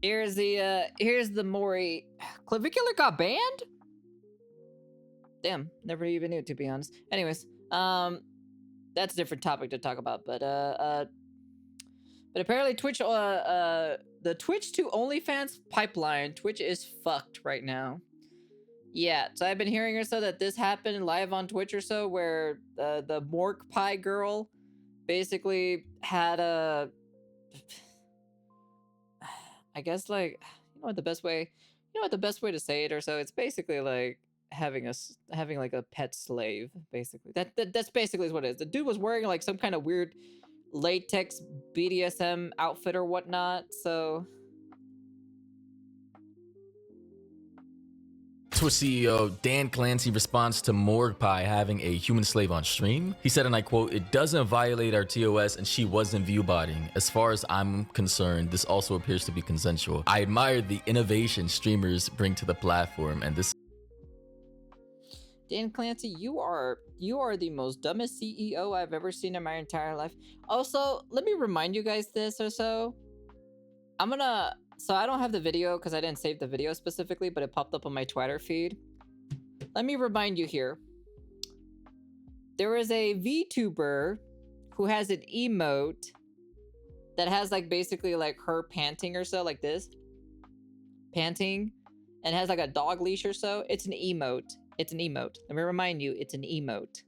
Here's the Maury. Clavicular got banned? Damn, never even knew, to be honest. Anyways, that's a different topic to talk about, but apparently Twitch, the Twitch to OnlyFans pipeline, Twitch is fucked right now. Yeah, so I've been hearing or so that this happened live on Twitch or so, where the Morgpie girl basically had a, I guess, like, you know what the best way to say it or so. It's basically like having like a pet slave, basically. That's basically what it is. The dude was wearing like some kind of weird latex BDSM outfit or whatnot, so. Twitch CEO Dan Clancy responds to Morgpie having a human slave on stream. He said, and I quote, "It doesn't violate our TOS and she wasn't viewbotting. As far as I'm concerned, this also appears to be consensual. I admire the innovation streamers bring to the platform, and this..." Dan Clancy, you are the most dumbest CEO I've ever seen in my entire life. Also, let me remind you guys this or so. So I don't have the video because I didn't save the video specifically, but it popped up on my Twitter feed. Let me remind you here. There is a VTuber who has an emote that has like basically like her panting or so, like this. Panting. And has like a dog leash or so. It's an emote. It's an emote. Let me remind you, it's an emote.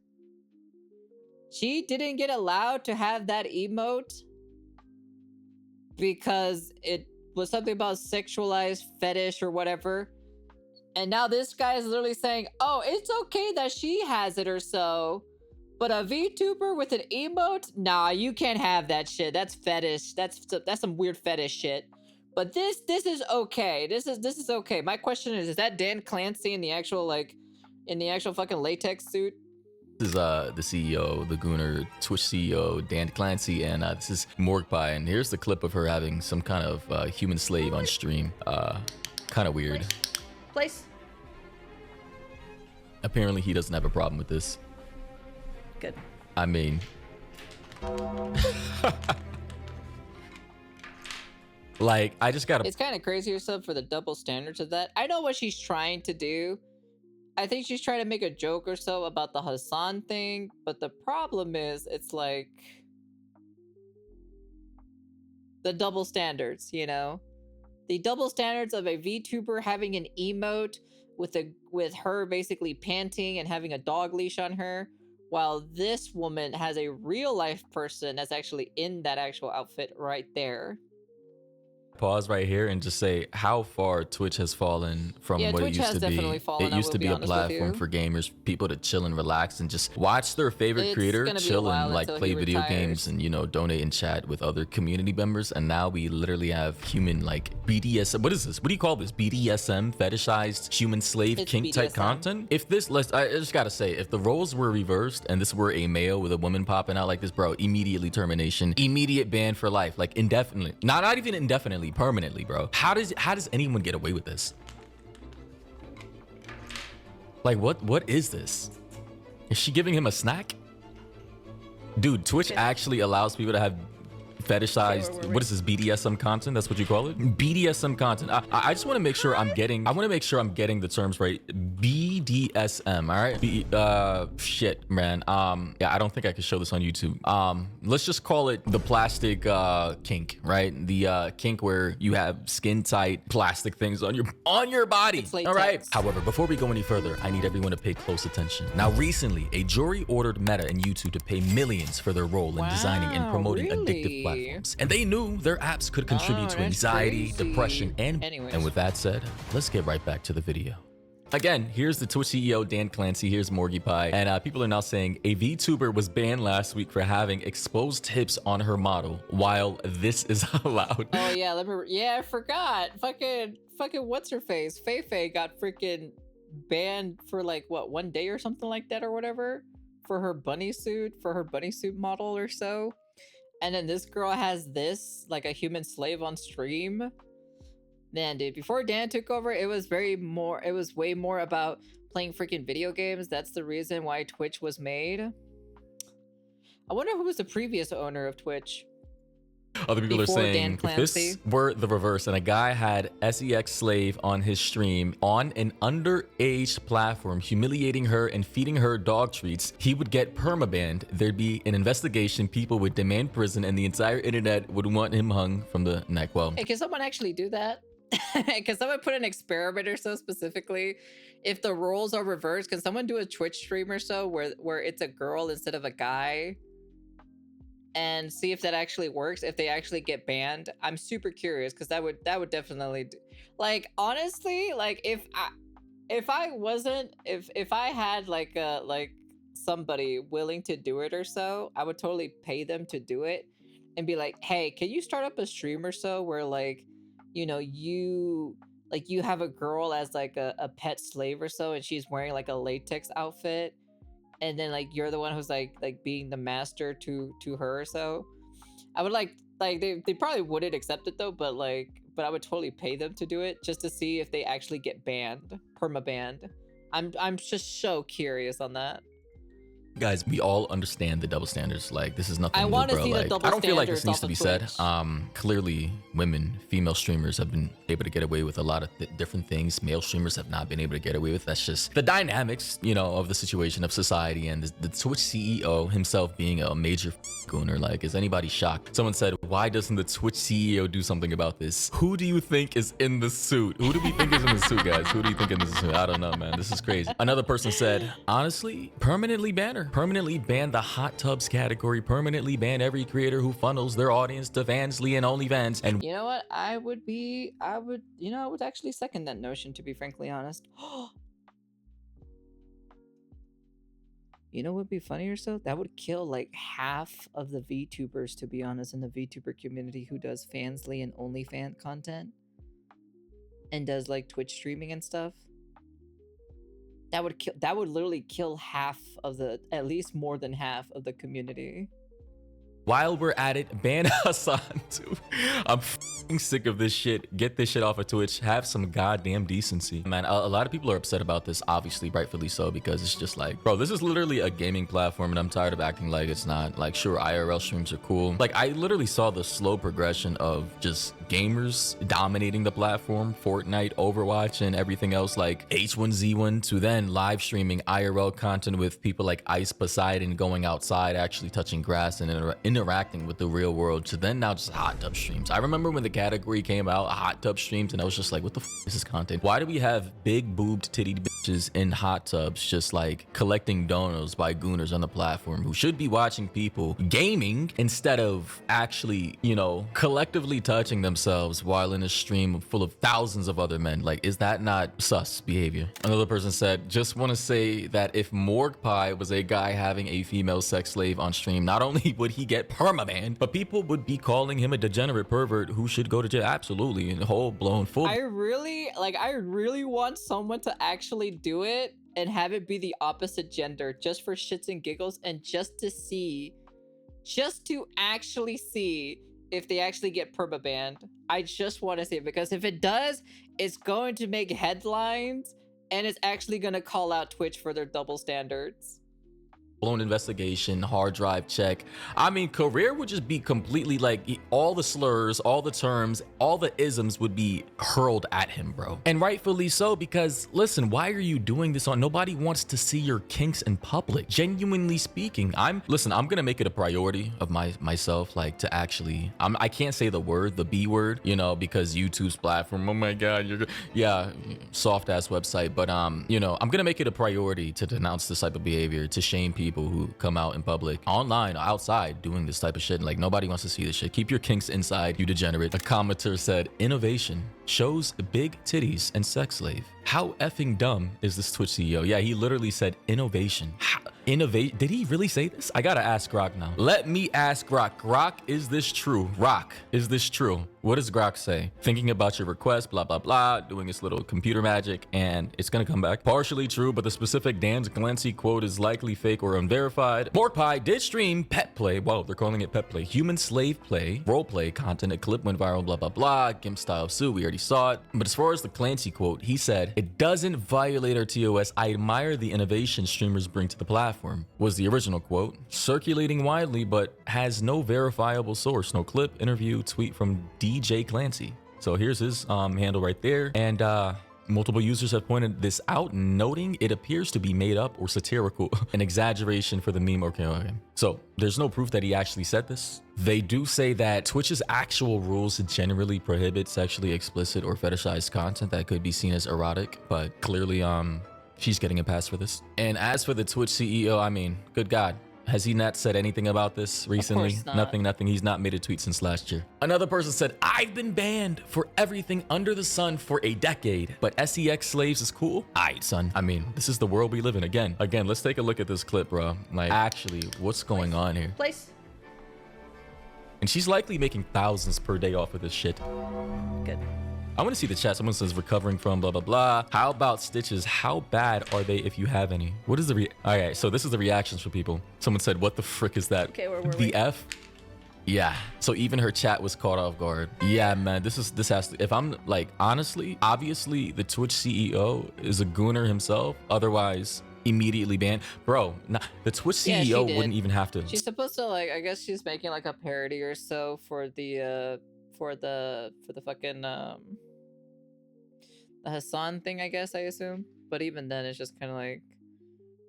She didn't get allowed to have that emote because it was something about sexualized fetish or whatever. And now this guy is literally saying, oh, it's okay that she has it or so, but a VTuber with an emote? Nah, you can't have that shit. That's fetish. That's some weird fetish shit. But this is okay. This is okay. My question is that Dan Clancy in the actual fucking latex suit? This is the CEO, the Gooner Twitch CEO, Dan Clancy, and this is Morgpie. And here's the clip of her having some kind of human slave on stream. Kind of weird. Place. Apparently he doesn't have a problem with this. Good. I mean... like, I just gotta... It's kind of crazy yourself for the double standards of that. I know what she's trying to do. I think she's trying to make a joke or so about the Hassan thing, but the problem is, it's like the double standards, you know? The double standards of a VTuber having an emote with her basically panting and having a dog leash on her, while this woman has a real life person that's actually in that actual outfit right there. Pause right here and just say how far Twitch has fallen from what Twitch it used to be. It used to be a platform for gamers, people to chill and relax and just watch their favorite creator chill and like play video games and, you know, donate and chat with other community members. And now we literally have human like BDSM. What is this? What do you call this? BDSM, fetishized human slave kink type content? If this, I just gotta say, if the roles were reversed and this were a male with a woman popping out like this, bro, immediately termination, immediate ban for life, like indefinitely. Not even indefinitely. Permanently, bro. How does anyone get away with this? Like, what is this? Is she giving him a snack? Dude, Twitch actually allows people to have fetishized, what is this, BDSM content? That's what you call it? BDSM content. I just want to make sure I'm getting, the terms right. BDSM, all right? Shit, man. Yeah, I don't think I can show this on YouTube. Let's just call it the plastic kink, right? The kink where you have skin tight plastic things on your body, all right? However, before we go any further, I need everyone to pay close attention. Now, recently, a jury ordered Meta and YouTube to pay millions for their role in designing and promoting addictive platforms. And they knew their apps could contribute to anxiety, depression, and with that said, let's get right back to the video. Again, here's the Twitch CEO, Dan Clancy. Here's Morgpie. And people are now saying a VTuber was banned last week for having exposed hips on her model, while this is allowed. Oh, yeah, I forgot. Fucking what's her face? Feifei got freaking banned for like, what, 1 day or something like that or whatever? For her bunny suit model or so. And then this girl has this, like a human slave on stream. Man, dude, before Dan took over, it was way more about playing freaking video games. That's the reason why Twitch was made. I wonder who was the previous owner of Twitch. Other people are Before Dan saying if this Clancy. were the reverse and a guy had sex slave on his stream on an underage platform, humiliating her and feeding her dog treats, he would get permabanned. There'd be an investigation, people would demand prison, and the entire internet would want him hung from the neck. Well, Hey, can someone actually do that? Can someone put an experiment or so specifically? If the roles are reversed, can someone do a Twitch stream or so where it's a girl instead of a guy? And see if that actually works, if they actually get banned. I'm super curious because that would definitely like, honestly, like if I had like somebody willing to do it or so, I would totally pay them to do it and be like, hey, can you start up a stream or so where like, you know, you have a girl as like a pet slave or so, and she's wearing like a latex outfit, and then like you're the one who's like being the master to her or so. I would like they probably wouldn't accept it though, but I would totally pay them to do it just to see if they actually get banned, perma-banned. I'm just so curious on that. guys, we all understand the double standards. Like, this is nothing I new, want to bro. see the Like, double I don't feel like this standards needs to off be of said. Twitch. Clearly, women, female streamers have been able to get away with a lot of different things. Male streamers have not been able to get away with. That's just the dynamics, you know, of the situation of society, and the Twitch CEO himself being a major gooner. Like, is anybody shocked? Someone said, why doesn't the Twitch CEO do something about this? Who do you think is in the suit? Who do we think is in the suit, guys? Who do you think in the suit? I don't know, man. This is crazy. Another person said, honestly, permanently ban her. Permanently ban the hot tubs category. Permanently ban every creator who funnels their audience to Fansly and OnlyFans. And You know what? I would actually second that notion, to be frankly honest. You know what would be funny or so? That would kill like half of the VTubers, to be honest, in the VTuber community who does Fansly and OnlyFans content and does like Twitch streaming and stuff. That would literally kill half of at least more than half of the community. while we're at it, ban Hassan too. I'm f***ing sick of this shit. Get this shit off of Twitch. Have some goddamn decency. Man, a lot of people are upset about this, obviously, rightfully so, because it's just like, bro, this is literally a gaming platform, and I'm tired of acting like it's not. Like, sure, IRL streams are cool. Like, I literally saw the slow progression of just gamers dominating the platform, Fortnite, Overwatch, and everything else, like H1Z1, to then live streaming IRL content with people like Ice Poseidon going outside, actually touching grass and interacting with the real world, to then now just hot tub streams. I remember when the category came out, hot tub streams, and I was just like, what the f is this content? Why do we have big boobed titty bitches in hot tubs just like collecting donos by gooners on the platform who should be watching people gaming instead of actually, you know, collectively touching themselves while in a stream full of thousands of other men? Like, is that not sus behavior? Another person said, just want to say that if Morgpie was a guy having a female sex slave on stream, not only would he get permabanned, but people would be calling him a degenerate pervert who should go to jail. Absolutely, and whole blown full. I really want someone to actually do it and have it be the opposite gender, just for shits and giggles, and just to actually see if they actually get permabanned. I just want to see it, because if it does, it's going to make headlines, and it's actually going to call out Twitch for their double standards. Blown investigation, hard drive check. I mean, career would just be completely like, all the slurs, all the terms, all the isms would be hurled at him, bro. And rightfully so, because listen, why are you doing this on? Nobody wants to see your kinks in public. Genuinely speaking, I'm gonna make it a priority of myself, like, to actually, I can't say the word, the B word, you know, because YouTube's platform, oh my God, yeah, soft ass website. But you know, I'm gonna make it a priority to denounce this type of behavior, to shame people who come out in public, online, outside, doing this type of shit. Like, nobody wants to see this shit. Keep your kinks inside, you degenerate. A commenter said, innovation shows big titties and sex slave. How effing dumb is this Twitch CEO? Yeah, he literally said innovation. Innovate? Did he really say this? I gotta ask Grok now. Let me ask Grok. Grok, is this true? Rock, is this true? What does Grok say? Thinking about your request, blah, blah, blah, doing its little computer magic, and it's gonna come back. Partially true, but the specific Dan Clancy quote is likely fake or unverified. Morgpie did stream pet play. Whoa, they're calling it pet play. Human slave play, role play content. A clip went viral, blah, blah, blah. Gimp style suit, we already saw it. But as far as the Clancy quote, he said, "It doesn't violate our TOS. I admire the innovation streamers bring to the platform," was the original quote. Circulating widely, but has no verifiable source. No clip, interview, tweet from DJ Clancy. So here's his handle right there. And multiple users have pointed this out, noting it appears to be made up or satirical, an exaggeration for the meme. Okay. So there's no proof that he actually said this. They do say that Twitch's actual rules generally prohibit sexually explicit or fetishized content that could be seen as erotic, but clearly she's getting a pass for this. And as for the Twitch CEO, I mean, good God. Has he not said anything about this recently? Of course not. Nothing. He's not made a tweet since last year. Another person said, "I've been banned for everything under the sun for a decade, but SEX slaves is cool." Aight, son. I mean, this is the world we live in. Again, let's take a look at this clip, bro. Like, actually, what's going on here? Place. And she's likely making thousands per day off of this shit. Good. I want to see the chat. Someone says recovering from blah, blah, blah. How about stitches? How bad are they if you have any? What is the all right, so this is the reactions for people. Someone said, "What the frick is that?" Okay, where were the we? F? Yeah. So even her chat was caught off guard. Yeah, man, this has to, if I'm like, honestly, obviously the Twitch CEO is a gooner himself. Otherwise, immediately banned. Bro, the Twitch CEO wouldn't even have to. She's supposed to, like, I guess she's making like a parody or so for the fucking the Hassan thing, I guess, I assume. But even then, it's just kind of like,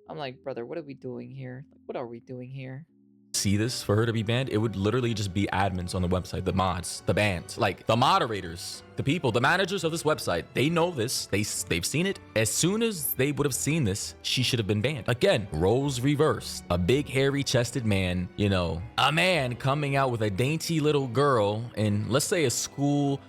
I'm like, brother, what are we doing here? Like, what are we doing here? See this for her to be banned, it would literally just be admins on the website, the mods, the bans, like the moderators, the people, the managers of this website. They know this. They've seen it. As soon as they would have seen this, she should have been banned. Again, roles reversed. A big hairy chested man, you know, a man coming out with a dainty little girl in, let's say, a school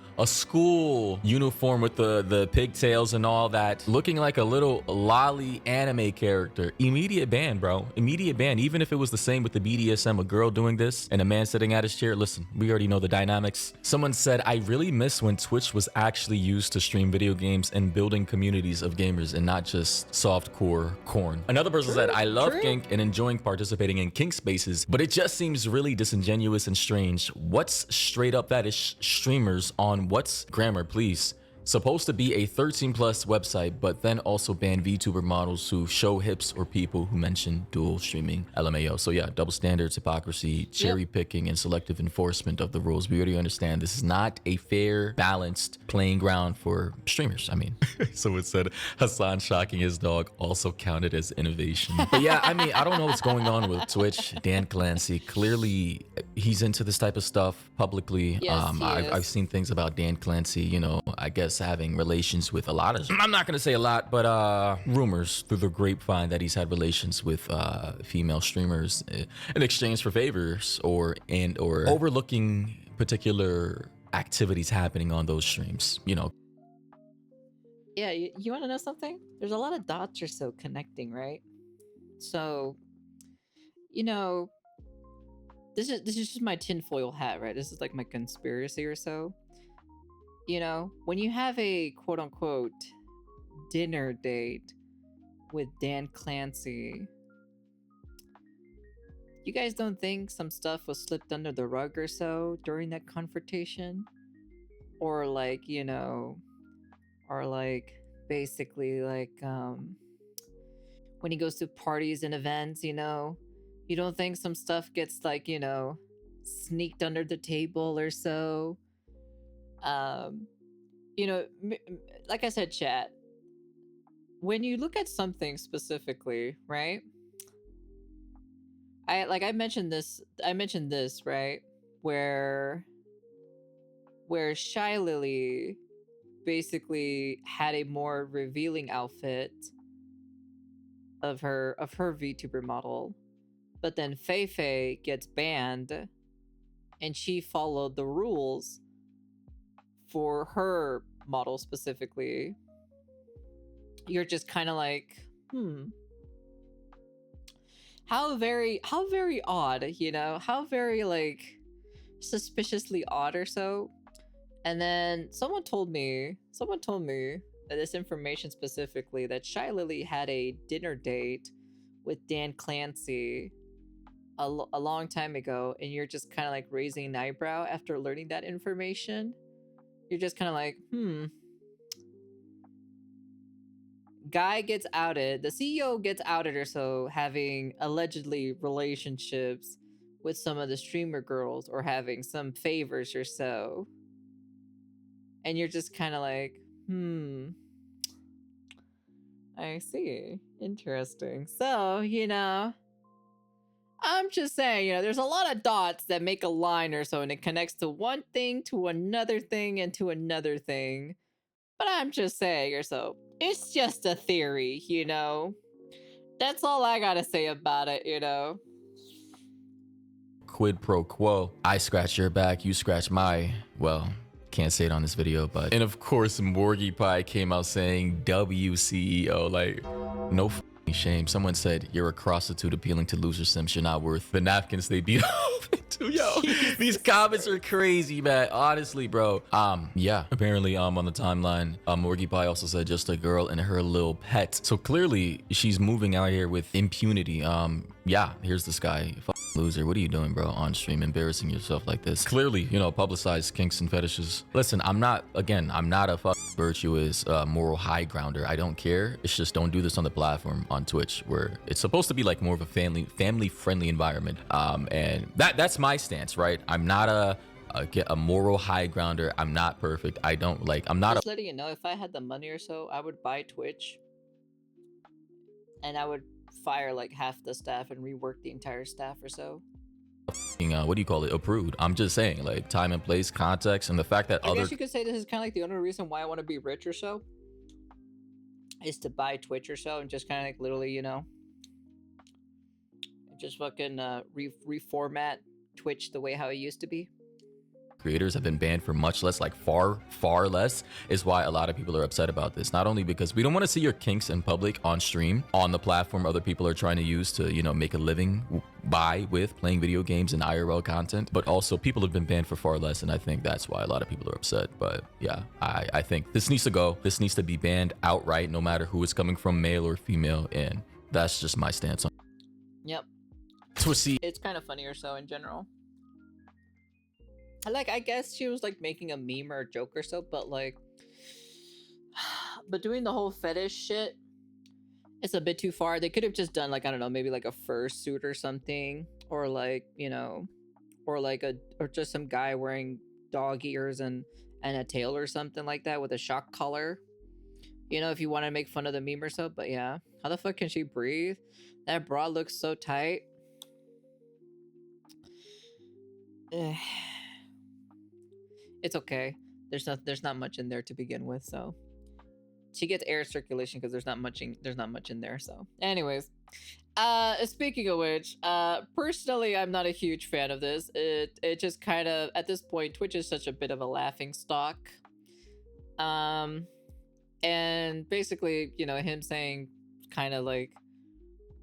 uniform with the pigtails and all that, looking like a little lolly anime character. Immediate ban, bro. Immediate ban. Even if it was the same with the BDSM, a girl doing this and a man sitting at his chair. Listen, we already know the dynamics. Someone said, "I really miss when Twitch was actually used to stream video games and building communities of gamers and not just softcore corn." Another person said, "I love kink and enjoying participating in kink spaces, but it just seems really disingenuous and strange. What's straight up fetish streamers on what's grammar, please? Supposed to be a 13+ website, but then also ban VTuber models who show hips or people who mention dual streaming. LMAO." So yeah, double standards, hypocrisy, cherry picking, and selective enforcement of the rules. We already understand this is not a fair, balanced playing ground for streamers. I mean, so it said Hassan shocking his dog also counted as innovation. But yeah, I mean, I don't know what's going on with Twitch. Dan Clancy, clearly he's into this type of stuff publicly. Yes, I've seen things about Dan Clancy, you know, I guess having relations with a lot of, I'm not gonna say a lot, but rumors through the grapevine that he's had relations with female streamers in exchange for favors or overlooking particular activities happening on those streams, you know. Yeah, you want to know something? There's a lot of dots or so connecting, right? So, you know, this is just my tinfoil hat, right? This is like my conspiracy or so. You know, when you have a quote-unquote dinner date with Dan Clancy, you guys don't think some stuff was slipped under the rug or so during that confrontation? Or like, you know, or like basically like when he goes to parties and events, you know, you don't think some stuff gets like, you know, sneaked under the table or so? You know, like I said, chat, when you look at something specifically, right? I mentioned this, right? Where Shy Lily basically had a more revealing outfit of her VTuber model, but then Fei gets banned and she followed the rules for her model specifically. You're just kind of like, how very odd, you know, how very like suspiciously odd or so. And then someone told me that this information specifically, that Shy Lily had a dinner date with Dan Clancy a long time ago, and you're just kind of like raising an eyebrow after learning that information. You're just kind of like, guy gets outed, the CEO gets outed or so, having allegedly relationships with some of the streamer girls or having some favors or so. And you're just kind of like, I see. Interesting. So, I'm just saying, there's a lot of dots that make a line or so, and it connects to one thing, to another thing, and to another thing. But I'm just saying or so. It's just a theory, That's all I gotta say about it, Quid pro quo. I scratch your back, you scratch my, well, can't say it on this video, but. And of course, Morgpie came out saying WCEO, like, no shame. Someone said, you're a prostitute appealing to loser simps, you're not worth the napkins they beat off into. Yo, these comments are crazy, man. Honestly, bro. Yeah, apparently on the timeline, Morgpie also said just a girl and her little pet. So clearly she's moving out here with impunity. Yeah, here's this guy. Loser, what are you doing, bro, on stream, embarrassing yourself like this? Clearly, publicize kinks and fetishes. Listen, I'm not a virtuous moral high grounder. I don't care. It's just don't do this on the platform on Twitch, where it's supposed to be like more of a family friendly environment. And that's my stance, right? I'm not a moral high grounder. I'm not perfect. I'm not just letting you know, if I had the money or so, I would buy Twitch and I would fire like half the staff and rework the entire staff or so. What do you call it? A prude. I'm just saying, like, time and place, context, and the fact that I guess you could say this is kind of like the only reason why I want to be rich or so, is to buy Twitch or so and just kind of like literally, just fucking reformat Twitch the way how it used to be. Creators have been banned for much less, like far less, is why a lot of people are upset about this. Not only because we don't want to see your kinks in public on stream, on the platform other people are trying to use to, make a living with playing video games and IRL content, but also people have been banned for far less, and I think that's why a lot of people are upset. But yeah, I think this needs to go. This needs to be banned outright, no matter who it's coming from, male or female, and that's just my stance on it. Yep. It's kind of funny or so in general. I guess she was like making a meme or a joke or so, but but doing the whole fetish shit, it's a bit too far. They could have just done like, I don't know, maybe like a fursuit or something, or like, or just some guy wearing dog ears and a tail or something like that with a shock collar, if you want to make fun of the meme or so. But yeah, how the fuck can she breathe? That bra looks so tight. It's okay. There's not much in there to begin with, so she gets air circulation because there's not much in there. So, anyways, speaking of which, personally, I'm not a huge fan of this. It just kind of, at this point, Twitch is such a bit of a laughing stock. And basically, him saying kind of like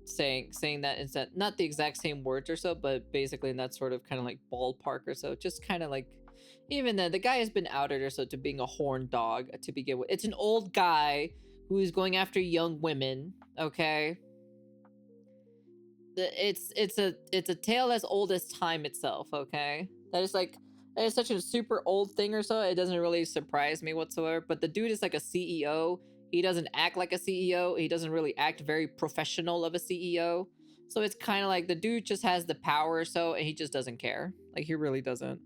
saying that instead, not the exact same words or so, but basically in that sort of kind of like ballpark or so, just kind of like. Even then, the guy has been outed or so to being a horn dog to begin with. It's an old guy who's going after young women, okay? It's a tale as old as time itself, okay? That is such a super old thing or so, it doesn't really surprise me whatsoever. But the dude is like a CEO. He doesn't act like a CEO. He doesn't really act very professional of a CEO. So it's kind of like the dude just has the power or so, and he just doesn't care. Like, he really doesn't.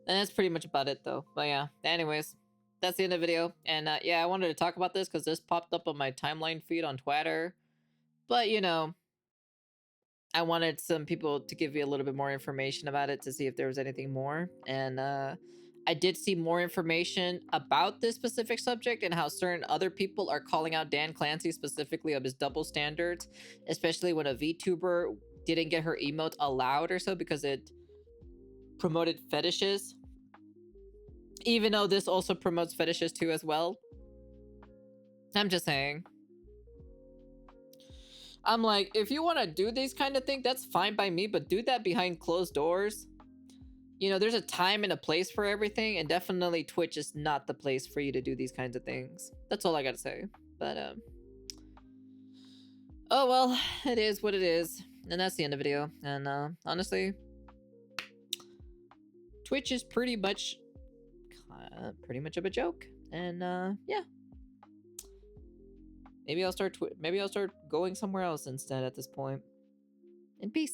And that's pretty much about it, though. But yeah, anyways, that's the end of the video. And yeah, I wanted to talk about this because this popped up on my timeline feed on Twitter. But, I wanted some people to give you a little bit more information about it to see if there was anything more. And I did see more information about this specific subject and how certain other people are calling out Dan Clancy specifically of his double standards, especially when a VTuber didn't get her emote allowed or so because it promoted fetishes, even though this also promotes fetishes too as well. I'm just saying. I'm like, if you want to do these kind of things, that's fine by me, but do that behind closed doors. you know, there's a time and a place for everything, and definitely Twitch is not the place for you to do these kinds of things. That's all I gotta say. But oh well, it is what it is, and that's the end of the video. And honestly, Twitch is pretty much of a joke. And yeah, maybe I'll start going somewhere else instead at this point. And peace.